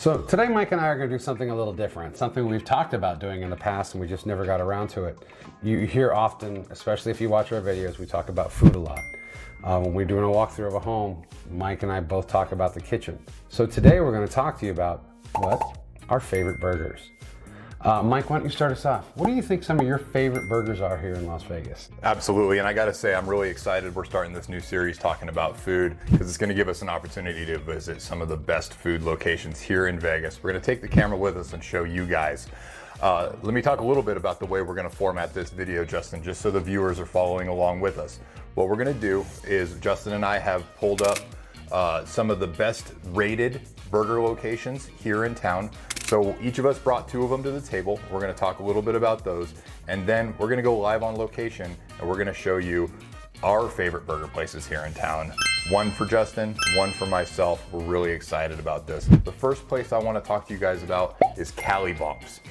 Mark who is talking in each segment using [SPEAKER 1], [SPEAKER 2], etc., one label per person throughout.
[SPEAKER 1] So today Mike and I are going to do something a little different, something we've talked about doing in the past and we just never got around to it. You hear often, especially if you watch our videos, we talk about food a lot. When we're doing a walkthrough of a home, Mike and I both talk about the kitchen. So today we're going to talk to you about our favorite burgers. Mike, why don't you start us off? What do you think some of your favorite burgers are here in Las Vegas?
[SPEAKER 2] Absolutely, and I gotta say I'm really excited we're starting this new series talking about food because it's gonna give us an opportunity to visit some of the best food locations here in Vegas. We're gonna take the camera with us and show you guys. Let me talk a little bit about the way we're gonna format this video, Justin, just so the viewers are following along with us. What we're gonna do is Justin and I have pulled up some of the best rated burger locations here in town. So each of us brought 2 of them to the table. We're gonna talk a little bit about those, and then we're gonna go live on location and we're gonna show you our favorite burger places here in town. One for Justin, one for myself. We're really excited about this. The first place I wanna talk to you guys about is Cali Bombs.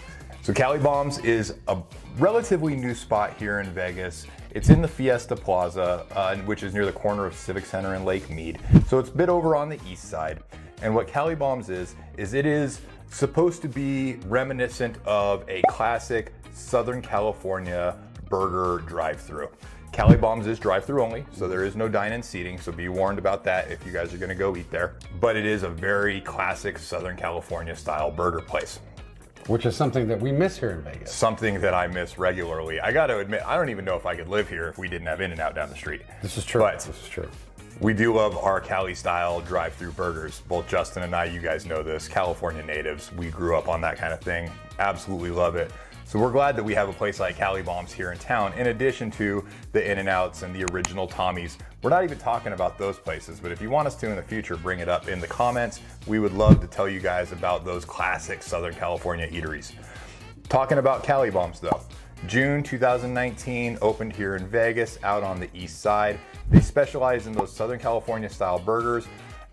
[SPEAKER 2] So Cali Bombs is a relatively new spot here in Vegas. It's in the Fiesta Plaza, which is near the corner of Civic Center and Lake Mead. So it's a bit over on the east side. And what Cali Bombs is it is supposed to be reminiscent of a classic Southern California burger drive-through. Cali Bombs is drive-through only, so there is no dine-in seating, so be warned about that if you guys are gonna go eat there. But it is a very classic Southern California style burger place.
[SPEAKER 1] Which is something that we miss here in Vegas.
[SPEAKER 2] Something that I miss regularly. I gotta admit, I don't even know if I could live here if we didn't have In-N-Out down the street.
[SPEAKER 1] This is true, this is true.
[SPEAKER 2] We do love our Cali style drive-through burgers. Both Justin and I, you guys know this, California natives. We grew up on that kind of thing. Absolutely love it. So we're glad that we have a place like Cali Bombs here in town, in addition to the In-N-Outs and the original Tommy's. We're not even talking about those places, but if you want us to in the future, bring it up in the comments. We would love to tell you guys about those classic Southern California eateries. Talking about Cali Bombs though. June 2019, opened here in Vegas, out on the east side. They specialize in those Southern California style burgers,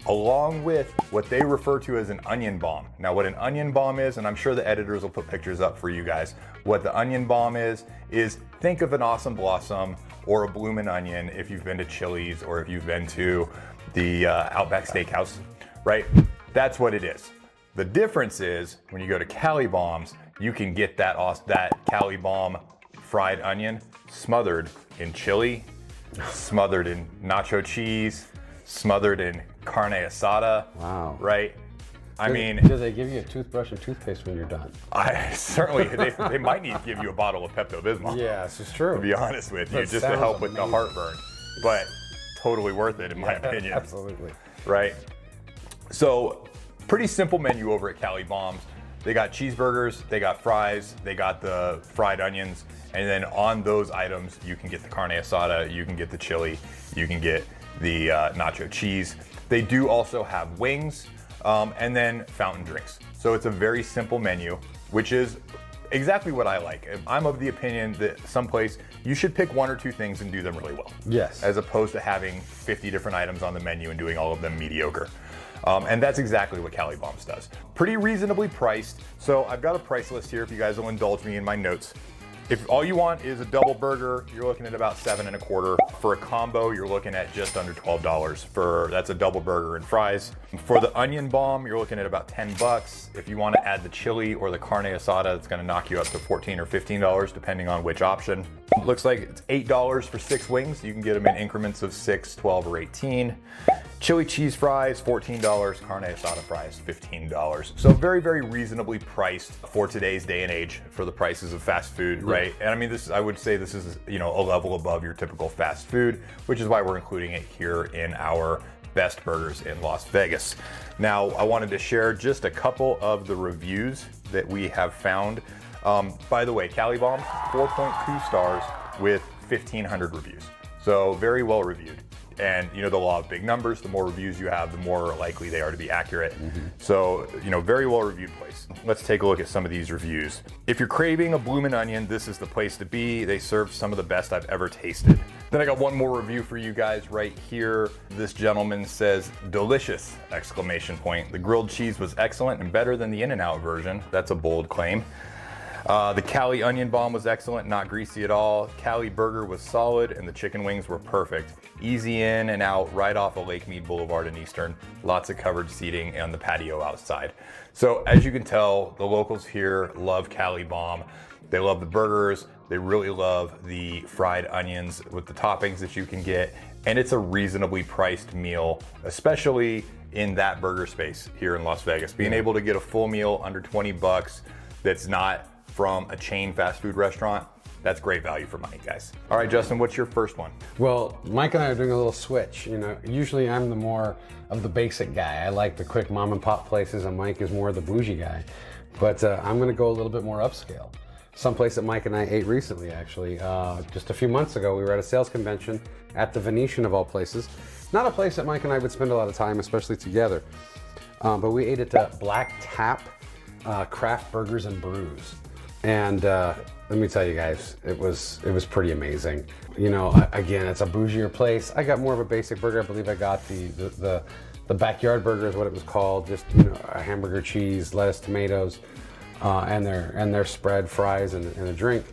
[SPEAKER 2] along with what they refer to as an onion bomb. Now what an onion bomb is, and I'm sure the editors will put pictures up for you guys. What the onion bomb is think of an Awesome Blossom or a Bloomin' Onion if you've been to Chili's or if you've been to the Outback Steakhouse, right? That's what it is. The difference is when you go to Cali Bombs, you can get that Cali Bomb fried onion smothered in chili, smothered in nacho cheese, smothered in carne asada.
[SPEAKER 1] Wow.
[SPEAKER 2] Right?
[SPEAKER 1] Do they give you a toothbrush and toothpaste when you're done?
[SPEAKER 2] Certainly, they might need to give you a bottle of Pepto-Bismol.
[SPEAKER 1] Yeah, this is true.
[SPEAKER 2] To be honest with you, just to help with the heartburn. But totally worth it in my opinion.
[SPEAKER 1] Absolutely.
[SPEAKER 2] Right? So, pretty simple menu over at Cali Bombs. They got cheeseburgers, they got fries, they got the fried onions, and then on those items, you can get the carne asada, you can get the chili, you can get the nacho cheese. They do also have wings, and then fountain drinks. So it's a very simple menu, which is exactly what I like. I'm of the opinion that someplace you should pick 1 or 2 things and do them really well.
[SPEAKER 1] Yes.
[SPEAKER 2] As opposed to having 50 different items on the menu and doing all of them mediocre. And that's exactly what Cali Bombs does. Pretty reasonably priced. So I've got a price list here if you guys will indulge me in my notes. If all you want is a double burger, you're looking at about $7.25. For a combo, you're looking at just under $12 that's a double burger and fries. For the onion bomb, you're looking at about $10. If you want to add the chili or the carne asada, it's going to knock you up to $14 or $15 depending on which option. Looks like it's $8 for 6 wings. You can get them in increments of 6, 12, or 18. Chili cheese fries, $14. Carne asada fries, $15. So very, very reasonably priced for today's day and age for the prices of fast food, right? And I mean, I would say this is, a level above your typical fast food, which is why we're including it here in our best burgers in Las Vegas. Now, I wanted to share just a couple of the reviews that we have found. By the way, Cali Bombs, 4.2 stars with 1,500 reviews. So very well reviewed. And the law of big numbers, the more reviews you have, the more likely they are to be accurate. So, very well reviewed place. Let's take a look at some of these reviews. If you're craving a Bloomin' Onion, this is the place to be. They serve some of the best I've ever tasted. Then I got one more review for you guys right here. This gentleman says, delicious, exclamation point. The grilled cheese was excellent and better than the In-N-Out version. That's a bold claim. The Cali onion bomb was excellent, not greasy at all. Cali burger was solid, and the chicken wings were perfect. Easy in and out right off of Lake Mead Boulevard in Eastern. Lots of covered seating and the patio outside. So as you can tell, the locals here love Cali bomb. They love the burgers. They really love the fried onions with the toppings that you can get. And it's a reasonably priced meal, especially in that burger space here in Las Vegas. Being able to get a full meal under 20 bucks that's not from a chain fast food restaurant, that's great value for money, guys. All right, Justin, what's your first one?
[SPEAKER 1] Well, Mike and I are doing a little switch. You know, usually I'm the more of the basic guy. I like the quick mom and pop places, and Mike is more the bougie guy. But I'm gonna go a little bit more upscale. Someplace that Mike and I ate recently, actually. Just a few months ago, we were at a sales convention at the Venetian of all places. Not a place that Mike and I would spend a lot of time, especially together. But we ate at Black Tap Craft Burgers and Brews. And let me tell you guys, it was pretty amazing. You know, again, it's a bougier place. I got more of a basic burger. I believe I got the backyard burger is what it was called. Just, you know, a hamburger, cheese, lettuce, tomatoes, and their spread, fries, and a drink.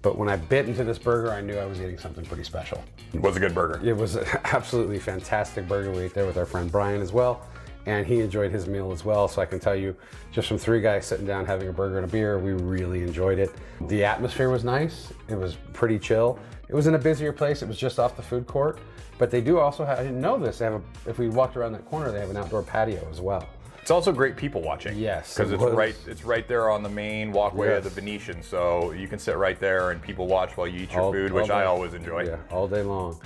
[SPEAKER 1] But when I bit into this burger, I knew I was eating something pretty special.
[SPEAKER 2] It was a good burger.
[SPEAKER 1] It was an absolutely fantastic burger. We ate there with our friend Brian as well, and he enjoyed his meal as well. So I can tell you, just from three guys sitting down having a burger and a beer, we really enjoyed it. The atmosphere was nice. It was pretty chill. It was in a busier place. It was just off the food court, but they do also have, I didn't know this, they have if we walked around that corner, they have an outdoor patio as well.
[SPEAKER 2] It's also great people watching.
[SPEAKER 1] Yes,
[SPEAKER 2] because it's right there on the main walkway of the Venetian, so you can sit right there and people watch while you eat your food, which I always enjoy.
[SPEAKER 1] Yeah, all day long.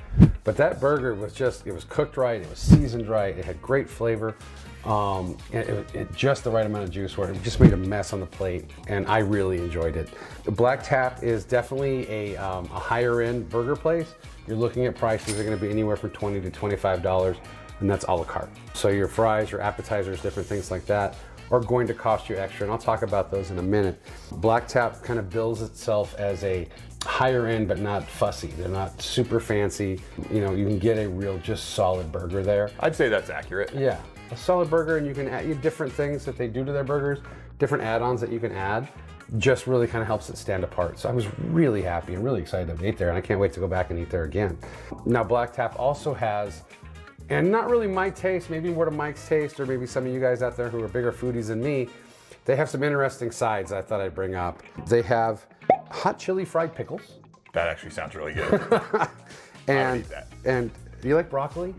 [SPEAKER 1] But that burger was it was cooked right, it was seasoned right, it had great flavor, it just the right amount of juice where it just made a mess on the plate, and I really enjoyed it. The Black Tap is definitely a higher end burger place. You're looking at prices are going to be anywhere from $20 to $25. And that's a la carte. So your fries, your appetizers, different things like that are going to cost you extra, and I'll talk about those in a minute. Black Tap kind of bills itself as a higher end, but not fussy. They're not super fancy. You know, you can get a real, just solid burger there.
[SPEAKER 2] I'd say that's accurate.
[SPEAKER 1] Yeah, a solid burger, and you can add different things that they do to their burgers, different add-ons that you can add. Just really kind of helps it stand apart. So I was really happy and really excited to eat there, and I can't wait to go back and eat there again. Now, Black Tap also has, and not really my taste, maybe more to Mike's taste, or maybe some of you guys out there who are bigger foodies than me, they have some interesting sides I thought I'd bring up. They have hot chili fried pickles.
[SPEAKER 2] That actually sounds really good.
[SPEAKER 1] And,
[SPEAKER 2] I would eat that.
[SPEAKER 1] And do you like broccoli?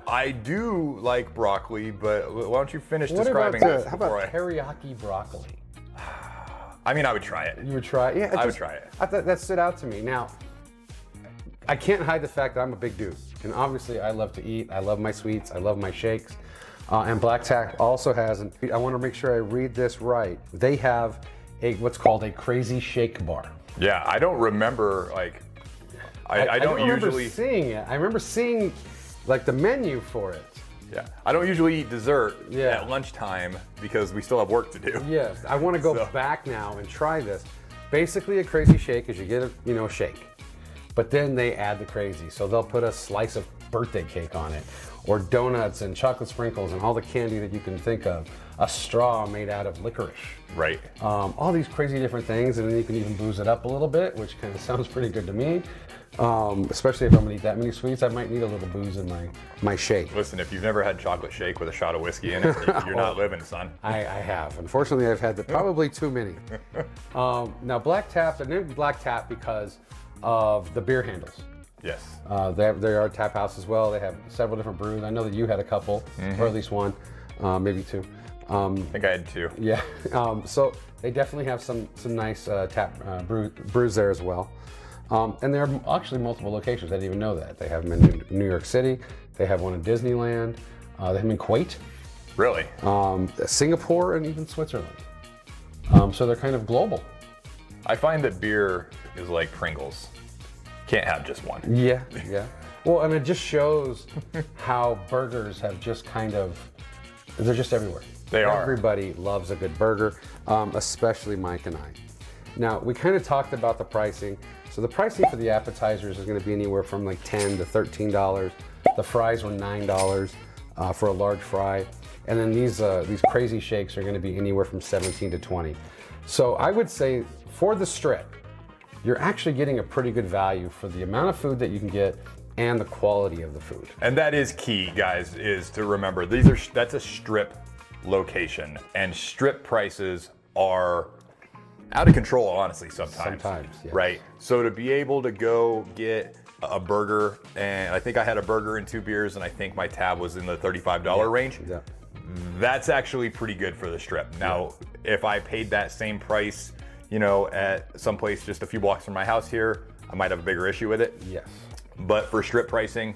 [SPEAKER 2] I do like broccoli, but why don't you finish
[SPEAKER 1] What
[SPEAKER 2] describing
[SPEAKER 1] about,
[SPEAKER 2] this
[SPEAKER 1] how about teriyaki broccoli?
[SPEAKER 2] I mean, I would try it.
[SPEAKER 1] You would try it? Yeah,
[SPEAKER 2] I would try it.
[SPEAKER 1] I thought that stood out to me. Now, I can't hide the fact that I'm a big dude. And obviously I love to eat. I love my sweets. I love my shakes. And Black Tap also has, and I want to make sure I read this right, they have what's called a crazy shake bar.
[SPEAKER 2] Yeah, I don't remember, like, I don't
[SPEAKER 1] remember
[SPEAKER 2] usually
[SPEAKER 1] seeing it. I remember seeing like the menu for it.
[SPEAKER 2] Yeah, I don't usually eat dessert
[SPEAKER 1] Yeah.
[SPEAKER 2] at lunchtime because we still have work to do.
[SPEAKER 1] Yes, I want to go back now and try this. Basically, a crazy shake is you get a shake, but then they add the crazy. So they'll put a slice of birthday cake on it, or donuts and chocolate sprinkles and all the candy that you can think of. A straw made out of licorice.
[SPEAKER 2] Right.
[SPEAKER 1] All these crazy different things, and then you can even booze it up a little bit, which kind of sounds pretty good to me. Especially if I'm gonna eat that many sweets, I might need a little booze in my shake.
[SPEAKER 2] Listen, if you've never had chocolate shake with a shot of whiskey in it, you're not living, son.
[SPEAKER 1] I have. Unfortunately, I've had probably too many. Now, Black Tap, they're named Black Tap because of the beer handles.
[SPEAKER 2] Yes.
[SPEAKER 1] They are a tap house as well. They have several different brews. I know that you had a couple, or at least one, maybe two.
[SPEAKER 2] I think I had two.
[SPEAKER 1] Yeah. So they definitely have some nice brews there as well. And there are actually multiple locations. I didn't even know that. They have them in New York City. They have one in Disneyland. They have them in Kuwait.
[SPEAKER 2] Really?
[SPEAKER 1] Singapore, and even Switzerland. So they're kind of global.
[SPEAKER 2] I find that beer is like Pringles. Can't have just one.
[SPEAKER 1] Yeah, yeah. Well, and it just shows how burgers have just they're just everywhere.
[SPEAKER 2] They are.
[SPEAKER 1] Everybody loves a good burger, especially Mike and I. Now, we kind of talked about the pricing. So the pricing for the appetizers is going to be anywhere from like $10 to $13. The fries were $9 for a large fry. And then these crazy shakes are going to be anywhere from $17 to $20. So I would say for the Strip, you're actually getting a pretty good value for the amount of food that you can get and the quality of the food.
[SPEAKER 2] And that is key, guys, is to remember that's a Strip location, and Strip prices are out of control, honestly, sometimes.
[SPEAKER 1] Yes.
[SPEAKER 2] Right? So to be able to go get a burger, and I think I had a burger and 2 beers, and I think my tab was in the $35 range.
[SPEAKER 1] Yeah.
[SPEAKER 2] That's actually pretty good for the Strip. Now, if I paid that same price, at some place just a few blocks from my house here, I might have a bigger issue with it.
[SPEAKER 1] Yes.
[SPEAKER 2] But for Strip pricing,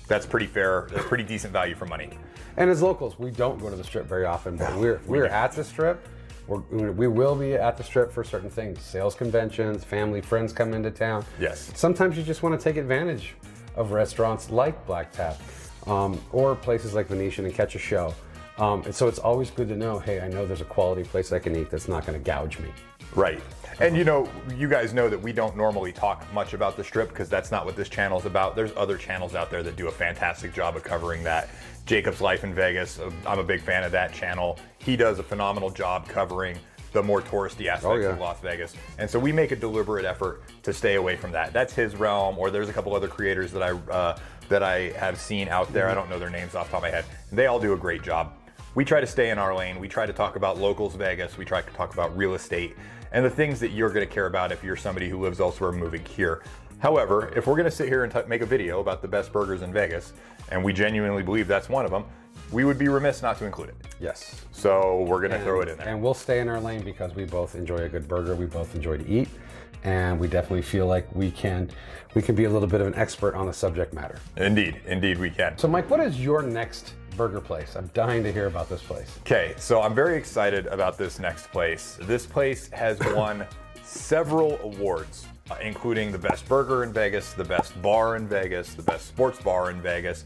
[SPEAKER 2] that's pretty fair. That's pretty decent value for money.
[SPEAKER 1] And as locals, we don't go to the Strip very often, but we're at the Strip. We will be at the Strip for certain things, sales conventions, family, friends come into town.
[SPEAKER 2] Yes.
[SPEAKER 1] Sometimes you just want to take advantage of restaurants like Black Tap or places like Venetian and catch a show. And so it's always good to know, hey, I know there's a quality place I can eat that's not going to gouge me.
[SPEAKER 2] Right. And you guys know that we don't normally talk much about the Strip because that's not what this channel is about. There's other channels out there that do a fantastic job of covering that. Jacob's Life in Vegas, I'm a big fan of that channel. He does a phenomenal job covering the more touristy aspects of Las Vegas. And so we make a deliberate effort to stay away from that. That's his realm, or there's a couple other creators that I have seen out there. I don't know their names off the top of my head. They all do a great job. We try to stay in our lane. We try to talk about locals Vegas. We try to talk about real estate and the things that you're going to care about if you're somebody who lives elsewhere moving here. However, if we're going to sit here and make a video about the best burgers in Vegas, and we genuinely believe that's one of them, we would be remiss not to include it.
[SPEAKER 1] Yes.
[SPEAKER 2] So we're going to throw it in there.
[SPEAKER 1] And we'll stay in our lane because we both enjoy a good burger. We both enjoy to eat. And we definitely feel like we can be a little bit of an expert on the subject matter.
[SPEAKER 2] Indeed we can.
[SPEAKER 1] So Mike, what is your next burger place? I'm dying to hear about this place.
[SPEAKER 2] Okay, so I'm very excited about this next place. This place has won several awards, including the best burger in Vegas, the best bar in Vegas, the best sports bar in Vegas.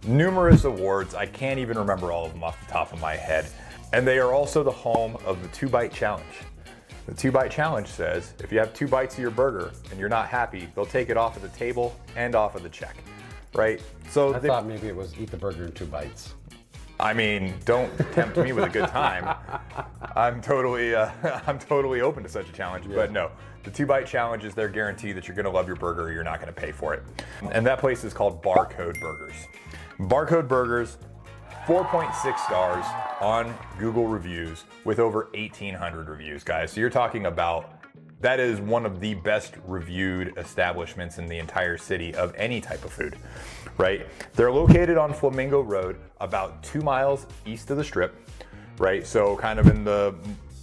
[SPEAKER 2] Numerous awards. I can't even remember all of them off the top of my head. And they are also the home of the 2-Bite Challenge. The 2-Bite Challenge says if you have 2 bites of your burger and you're not happy, they'll take it off of the table and off of the check. Right? So
[SPEAKER 1] I thought maybe it was eat the burger in 2 bites.
[SPEAKER 2] I mean, don't tempt me with a good time. I'm totally open to such a challenge, but no. The 2-Bite Challenge is their guarantee that you're gonna love your burger or you're not gonna pay for it. And that place is called Barcode Burgers. Barcode Burgers, 4.6 stars on Google reviews with over 1,800 reviews, guys. So you're talking about, that is one of the best reviewed establishments in the entire city of any type of food, right? They're located on Flamingo Road, about 2 miles east of the Strip, right? So kind of in the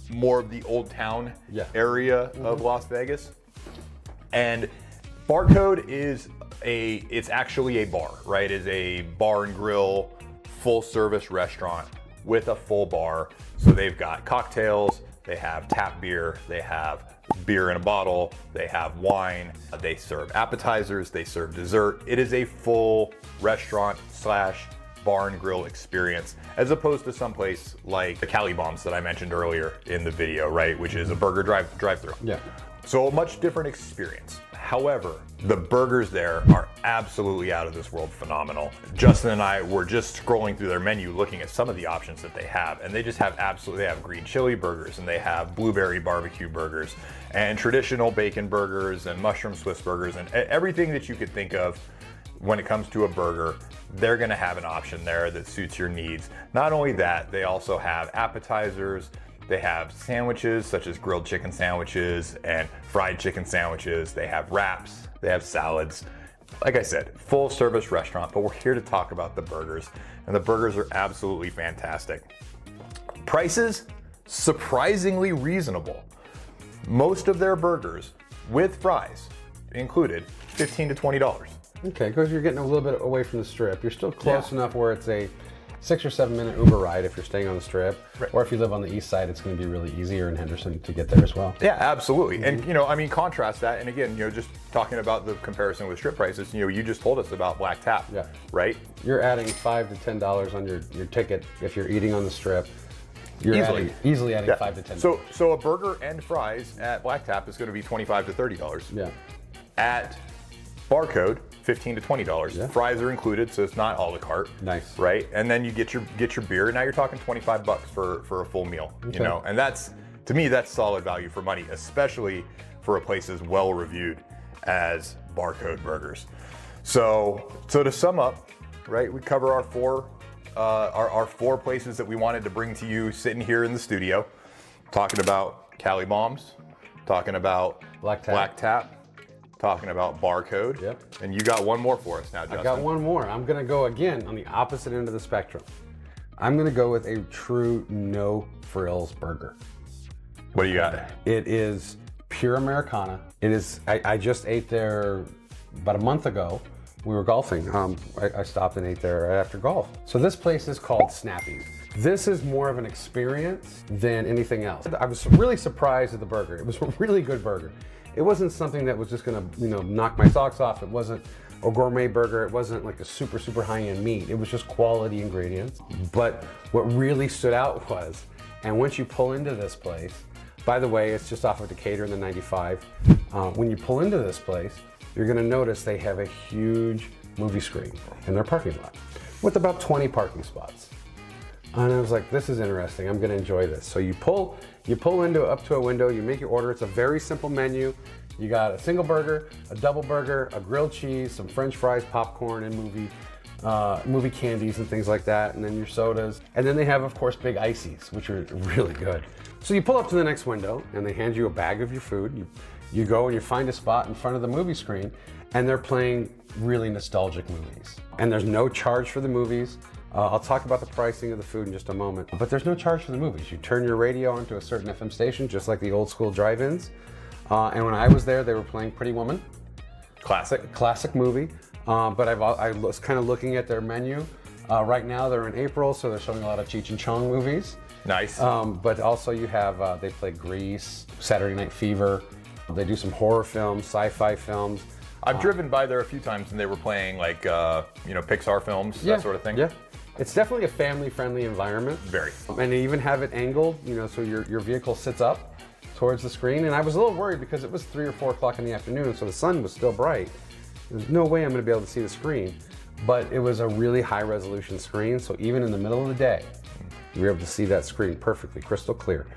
[SPEAKER 2] more of the old town area of Las Vegas. And Barcode is it's actually a bar, right? It's a bar and grill, full service restaurant with a full bar. So they've got cocktails, they have tap beer, they have beer in a bottle, they have wine, they serve appetizers, they serve dessert. It is a full restaurant / bar and grill experience, as opposed to someplace like the Cali Bombs that I mentioned earlier in the video, right? Which is a burger drive-through.
[SPEAKER 1] Yeah.
[SPEAKER 2] So a much different experience. However, the burgers there are absolutely out of this world phenomenal. Justin and I were just scrolling through their menu looking at some of the options that they have, and they just have they have green chili burgers, and they have blueberry barbecue burgers, and traditional bacon burgers, and mushroom Swiss burgers, and everything that you could think of when it comes to a burger. They're gonna have an option there that suits your needs. Not only that, they also have appetizers. They have sandwiches such as grilled chicken sandwiches and fried chicken sandwiches. They have wraps, they have salads. Like I said, full service restaurant, but we're here to talk about the burgers, and the burgers are absolutely fantastic. Prices, surprisingly reasonable. Most of their burgers with fries included, $15 to $20.
[SPEAKER 1] Okay, because you're getting a little bit away from the Strip. You're still close enough where it's a 6 or 7 minute Uber ride if you're staying on the Strip, or if you live on the east side, it's going to be really easy, or in Henderson to get there as well.
[SPEAKER 2] Yeah, absolutely. And I mean, contrast that, and again, just talking about the comparison with Strip prices, you just told us about Black Tap, right?
[SPEAKER 1] You're adding $5 to $10 on your ticket if you're eating on the Strip. You're easily adding $5 to $10.
[SPEAKER 2] So a burger and fries at Black Tap is going to be $25 to $30.
[SPEAKER 1] Yeah.
[SPEAKER 2] At Barcode, $15 to $20.
[SPEAKER 1] Yeah.
[SPEAKER 2] Fries are included, so it's not a la carte.
[SPEAKER 1] Nice.
[SPEAKER 2] Right? And then you get your beer. Now you're talking $25 for a full meal.
[SPEAKER 1] Okay.
[SPEAKER 2] And that's To me, that's solid value for money, especially for a place as well reviewed as Barcode Burgers. So to sum up, right, we cover our four places that we wanted to bring to you sitting here in the studio, talking about Cali Bombs, talking about
[SPEAKER 1] Black
[SPEAKER 2] Tap, talking about Barcode.
[SPEAKER 1] Yep.
[SPEAKER 2] And you got one more for us now, Justin.
[SPEAKER 1] I got one more. I'm gonna go again on the opposite end of the spectrum. I'm gonna go with a true no frills burger.
[SPEAKER 2] What do you got?
[SPEAKER 1] It is pure Americana. It is, I just ate there about a month ago. We were golfing. I stopped and ate there right after golf. So this place is called Snappy's. This is more of an experience than anything else. I was really surprised at the burger. It was a really good burger. It wasn't something that was just gonna, knock my socks off. It wasn't a gourmet burger. It wasn't like a super, super high-end meat. It was just quality ingredients. But what really stood out was, and once you pull into this place, by the way, it's just off of Decatur in the 95. When you pull into this place, you're gonna notice they have a huge movie screen in their parking lot with about 20 parking spots. And I was like, this is interesting, I'm gonna enjoy this. So you pull up to a window, you make your order. It's a very simple menu. You got a single burger, a double burger, a grilled cheese, some French fries, popcorn, and movie candies and things like that, and then your sodas. And then they have, of course, big ices, which are really good. So you pull up to the next window and they hand you a bag of your food. You go and you find a spot in front of the movie screen and they're playing really nostalgic movies. And there's no charge for the movies. I'll talk about the pricing of the food in just a moment, but there's no charge for the movies. You turn your radio onto a certain FM station, just like the old school drive-ins. And when I was there, they were playing Pretty Woman. Classic movie. But I was kind of looking at their menu. Right now they're in April, so they're showing a lot of Cheech and Chong movies.
[SPEAKER 2] Nice.
[SPEAKER 1] But also you have, they play Grease, Saturday Night Fever. They do some horror films, sci-fi films.
[SPEAKER 2] I've driven by there a few times and they were playing like, Pixar films, that sort of thing.
[SPEAKER 1] Yeah. It's definitely a family-friendly environment.
[SPEAKER 2] Very.
[SPEAKER 1] And they even have it angled, so your vehicle sits up towards the screen. And I was a little worried because it was 3 or 4 o'clock in the afternoon, so the sun was still bright. There's no way I'm gonna be able to see the screen. But it was a really high resolution screen, so even in the middle of the day, you were able to see that screen perfectly, crystal clear.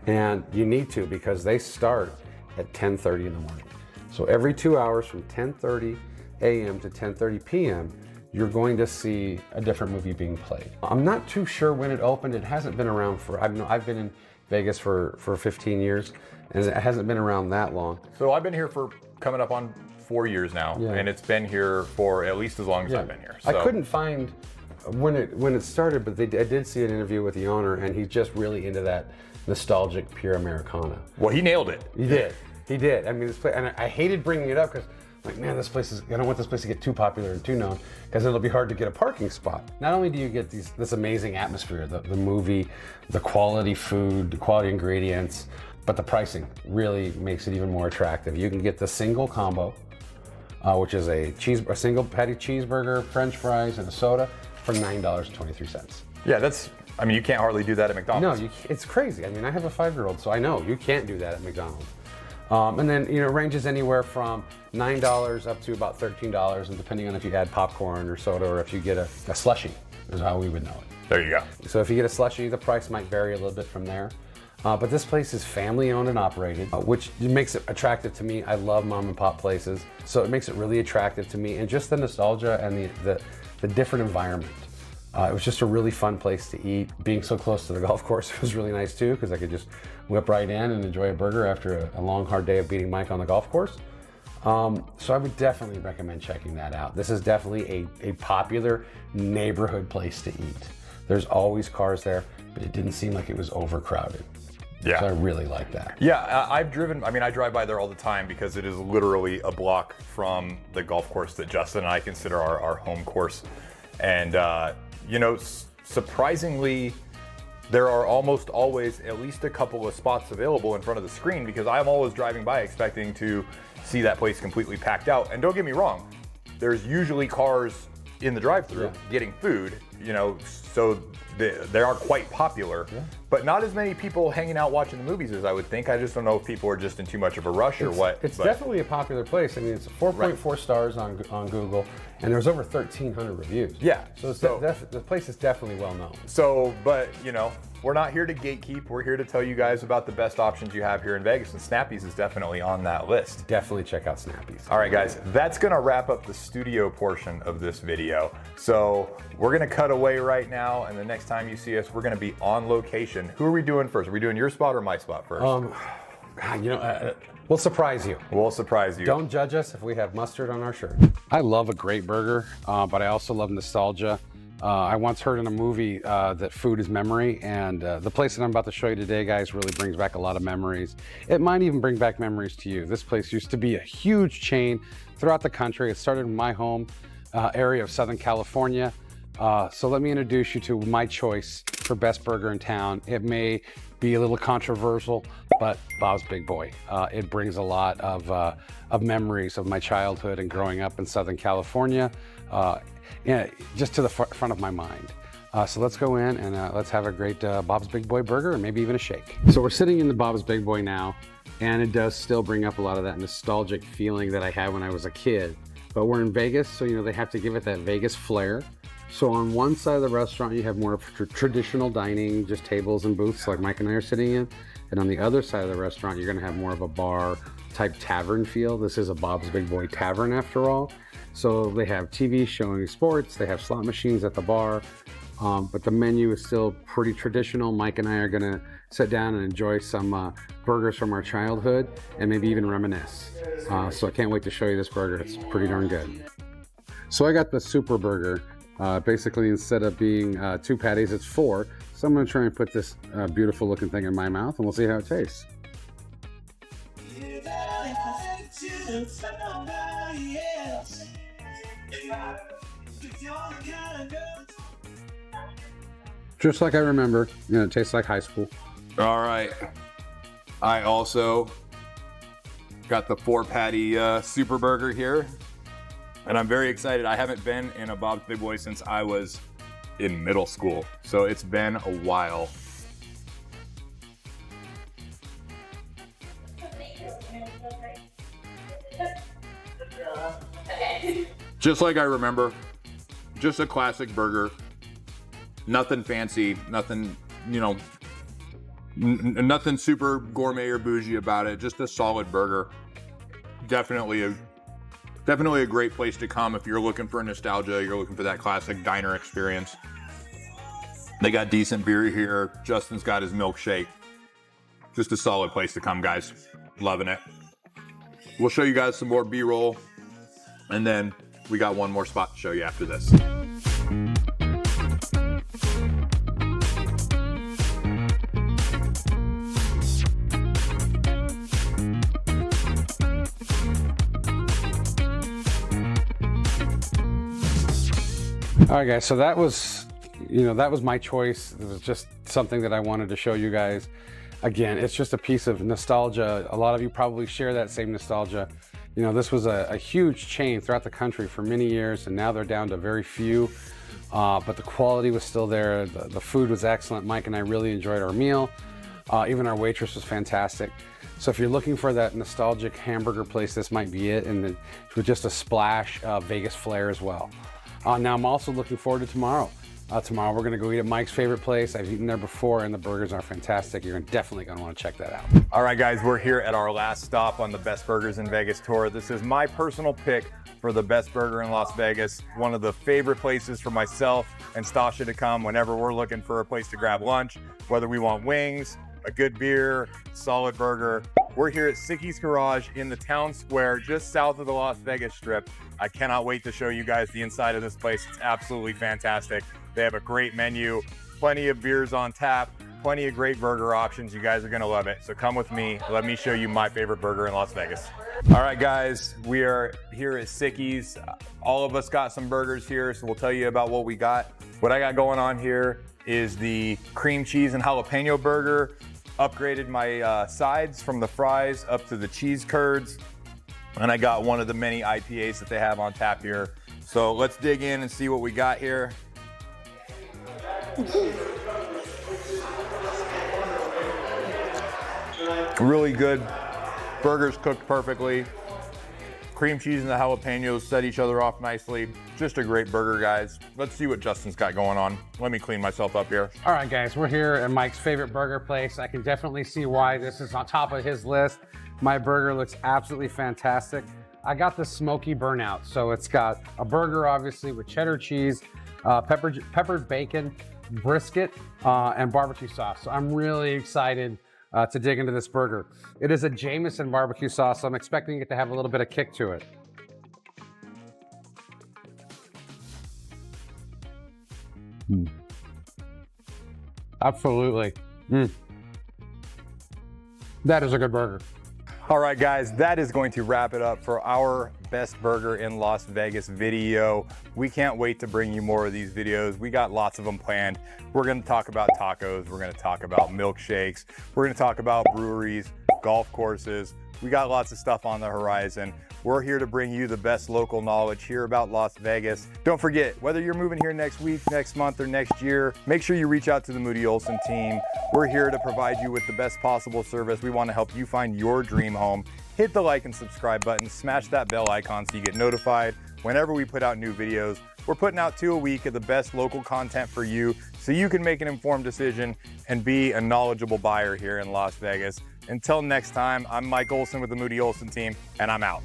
[SPEAKER 1] And you need to, because they start at 10:30 in the morning. So every 2 hours from 10:30 a.m. to 10:30 p.m., you're going to see a different movie being played. I'm not too sure when it opened. It hasn't been around I've been in Vegas for 15 years, and it hasn't been around that long.
[SPEAKER 2] So I've been here for coming up on 4 years now, and it's been here for at least as long as I've been here. So.
[SPEAKER 1] I couldn't find when it started, but I did see an interview with the owner, and he's just really into that nostalgic pure Americana.
[SPEAKER 2] Well, he nailed it.
[SPEAKER 1] He did. I mean, this place, and I hated bringing it up because, like, man, I don't want this place to get too popular and too known because it'll be hard to get a parking spot. Not only do you get this amazing atmosphere, the movie, the quality food, the quality ingredients, but the pricing really makes it even more attractive. You can get the single combo, which is a single patty cheeseburger, French fries, and a soda for $9.23.
[SPEAKER 2] Yeah, you can't hardly do that at McDonald's.
[SPEAKER 1] No, it's crazy. I mean, I have a 5-year-old, so I know you can't do that at McDonald's. And then, it ranges anywhere from $9 up to about $13, and depending on if you add popcorn or soda or if you get a slushie, is how we would know it.
[SPEAKER 2] There you go.
[SPEAKER 1] So if you get a slushie, the price might vary a little bit from there. But this place is family owned and operated, which makes it attractive to me. I love mom and pop places, so it makes it really attractive to me, and just the nostalgia and the different environment. It was just a really fun place to eat. Being so close to the golf course was really nice too, because I could just whip right in and enjoy a burger after a long, hard day of beating Mike on the golf course. So I would definitely recommend checking that out. This is definitely a popular neighborhood place to eat. There's always cars there, but it didn't seem like it was overcrowded.
[SPEAKER 2] Yeah.
[SPEAKER 1] So I really like that.
[SPEAKER 2] Yeah, I drive by there all the time because it is literally a block from the golf course that Justin and I consider our home course. And, surprisingly, there are almost always at least a couple of spots available in front of the screen because I'm always driving by expecting to see that place completely packed out. And don't get me wrong, there's usually cars in the drive-thru getting food, so they are quite popular, but not as many people hanging out watching the movies as I would think. I just don't know if people are just in too much of a rush or what.
[SPEAKER 1] It's definitely a popular place. I mean, it's 4.4 stars on Google, and there's over 1,300 reviews.
[SPEAKER 2] Yeah.
[SPEAKER 1] So the place is definitely well known.
[SPEAKER 2] So, but we're not here to gatekeep. We're here to tell you guys about the best options you have here in Vegas, and Snappy's is definitely on that list.
[SPEAKER 1] Definitely check out Snappy's.
[SPEAKER 2] All right, guys, that's gonna wrap up the studio portion of this video. So we're gonna cut away right now, and the next time you see us, we're gonna be on location. Who are we doing first? Are we doing your spot or my spot first?
[SPEAKER 1] You know, we'll surprise you.
[SPEAKER 2] We'll surprise you.
[SPEAKER 1] Don't judge us if we have mustard on our shirt. I love a great burger, but I also love nostalgia. I once heard in a movie that food is memory, and the place that I'm about to show you today, guys, really brings back a lot of memories. It might even bring back memories to you. This place used to be a huge chain throughout the country. It started in my home area of Southern California. So let me introduce you to my choice for best burger in town. It may be a little controversial, but Bob's Big Boy. It brings a lot of memories of my childhood and growing up in Southern California. Yeah, just to the front of my mind. So let's go in and let's have a great Bob's Big Boy burger and maybe even a shake. So we're sitting in the Bob's Big Boy now, and it does still bring up a lot of that nostalgic feeling that I had when I was a kid. But we're in Vegas, so you know they have to give it that Vegas flair. So on one side of the restaurant, you have more of traditional dining, just tables and booths like Mike and I are sitting in. And on the other side of the restaurant, you're gonna have more of a bar type tavern feel. This is a Bob's Big Boy tavern after all. So they have TV showing sports, they have slot machines at the bar, but the menu is still pretty traditional. Mike and I are gonna sit down and enjoy some burgers from our childhood and maybe even reminisce. So I can't wait to show you this burger. It's pretty darn good. So I got the Super Burger. Basically, instead of being 2 patties, it's 4. So I'm gonna try and put this beautiful looking thing in my mouth and we'll see how it tastes. Just like I remember, you know, it tastes like high school.
[SPEAKER 2] All right. I also got the 4-patty Super Burger here, and I'm very excited. I haven't been in a Bob's Big Boy since I was in middle school, so it's been a while. Just like I remember, just a classic burger. Nothing fancy, nothing, you know, nothing super gourmet or bougie about it. Just a solid burger. Definitely a great place to come if you're looking for nostalgia. You're looking for that classic diner experience. They got decent beer here. Justin's got his milkshake. Just a solid place to come, guys. Loving it. We'll show you guys some more B-roll, and then we got one more spot to show you after this.
[SPEAKER 1] All right, guys, so that was, you know, that was my choice. It was just something that I wanted to show you guys. Again, it's just a piece of nostalgia. A lot of you probably share that same nostalgia. You know, this was a huge chain throughout the country for many years, and now they're down to very few. But the quality was still there. The food was excellent. Mike and I really enjoyed our meal. Even our waitress was fantastic. So if you're looking for that nostalgic hamburger place, this might be it, and with just a splash of Vegas flair as well. Now I'm also looking forward to tomorrow. Tomorrow we're gonna go eat at Mike's favorite place. I've eaten there before and the burgers are fantastic. You're definitely gonna wanna check that out.
[SPEAKER 2] All right, guys, we're here at our last stop on the Best Burgers in Vegas tour. This is my personal pick for the best burger in Las Vegas. One of the favorite places for myself and Stasha to come whenever we're looking for a place to grab lunch, whether we want wings, a good beer, solid burger. We're here at Sicky's Garage in the town square, just south of the Las Vegas Strip. I cannot wait to show you guys the inside of this place. It's absolutely fantastic. They have a great menu, plenty of beers on tap, plenty of great burger options. You guys are gonna love it. So come with me, let me show you my favorite burger in Las Vegas. All right, guys, we are here at Sicky's. All of us got some burgers here, so we'll tell you about what we got. What I got going on here is the cream cheese and jalapeno burger. Upgraded my sides from the fries up to the cheese curds. And I got one of the many IPAs that they have on tap here. So let's dig in and see what we got here. Really good. Burgers cooked perfectly. cream cheese and the jalapenos set each other off nicely. Just a great burger, guys. Let's see what Justin's got going on. Let me clean myself up here.
[SPEAKER 1] All right, guys, we're here at Mike's favorite burger place. I can definitely see why this is on top of his list. My burger looks absolutely fantastic. I got the smoky burnout. So it's got a burger, obviously, with cheddar cheese, peppered bacon, brisket, and barbecue sauce. So I'm really excited to dig into this burger. It is a Jameson barbecue sauce, so I'm expecting it to have a little bit of kick to it. Absolutely. That is a good burger.
[SPEAKER 2] All right, guys, that is going to wrap it up for our best burger in Las Vegas video. We can't wait to bring you more of these videos. We got lots of them planned. We're gonna talk about tacos. We're gonna talk about milkshakes. We're gonna talk about breweries, golf courses. We got lots of stuff on the horizon. We're here to bring you the best local knowledge here about Las Vegas. Don't forget, whether you're moving here next week, next month, or next year, make sure you reach out to the Moody Olson team. We're here to provide you with the best possible service. We want to help you find your dream home. Hit the like and subscribe button, smash that bell icon so you get notified whenever we put out new videos. We're putting out 2 a week of the best local content for you so you can make an informed decision and be a knowledgeable buyer here in Las Vegas. Until next time, I'm Mike Olson with the Moody Olson team, and I'm out.